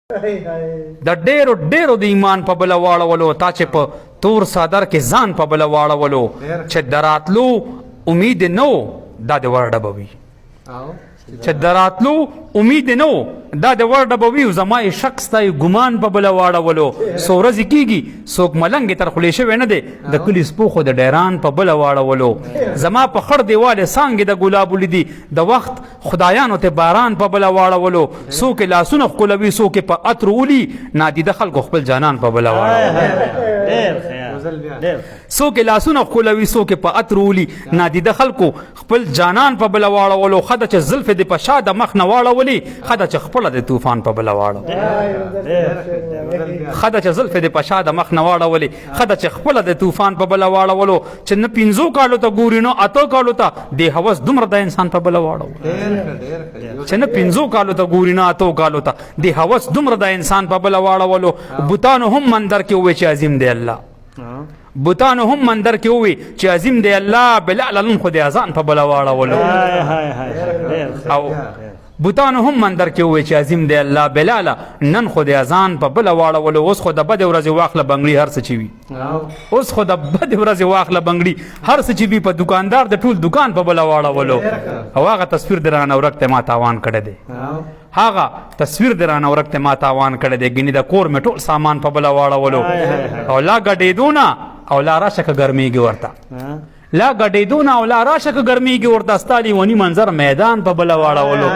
د ډیرو ډیرو د ایمان په بله واړولو تا چې په تور صدر کې ځان په بله واړولو چې دراتلو امید نه و دا د ور ډبوي چې دراتلو امید نه و دا د ور ډبوي زما یې شک ستا یې ګمان په بله واړولو څو ورځې کېږي څوک ملنګ یې تر خولې شوی نه دی د کلي سپو خو د ډیران په بله واړولو زما په خړ دیوال یې څانګې د ګلابو لیدي د وخت خدایانو ته باران په بله واړولو څوک یې لاسونه ښکلوي څوک یې په عطر ولي نادیده خلکو خپل جانان په بله واړولو څوک یې لاسونه ښکلوي څوک یې په عطر ولي نادیده خلکو خپل جانان په بله واړولو ښه ده چې زلفې دې په شا د مخ نه واړولې ښه ده چې خپله د طوفان په بله واړولې ښه ده چې زلفې دې په شا د مخ نه واړولې ښه ده چې خپله د طوفان په بله واړولو چې نه 5 کالو ته ګوري نه 8 کالو ته دې هوس دومره د انسان په بله واړولو چې نه 5 کالو ته ګوري نه 8 کالو ته دې هوس دومره د انسان په بله واړولو بوتانو هم مندر کې ووی چې عظیم دی الله بوتانو هم مندر کې ووی چې عظیم دی الله بلال نن خو د اذان په بله واړولو او بوتانو هم مندر کې ووی چې عظیم دی الله بلاله نن خو د اذان په بله واړولو اوس خو د بدې ورځې واخله بنګړي هر څه چې وي اوس خو د بدې ورځې واخله بنګړي هر څه چې وي په دوکاندار د ټول دوکان په بله واړولو او هغه تصویر د رانه ورک ته ما تاوان کړی دی هغه تصویر د رانه ورک ته ما تاوان کړی دی ګینې د کور مې ټول سامان په بله واړولو او لا ګډېدو نه او لا راشه که ګرمېږي ورته لا ګډېدو نه او لا راشه که ګرمېږي ورته ستا لیوني منظر میدان په بله واړولو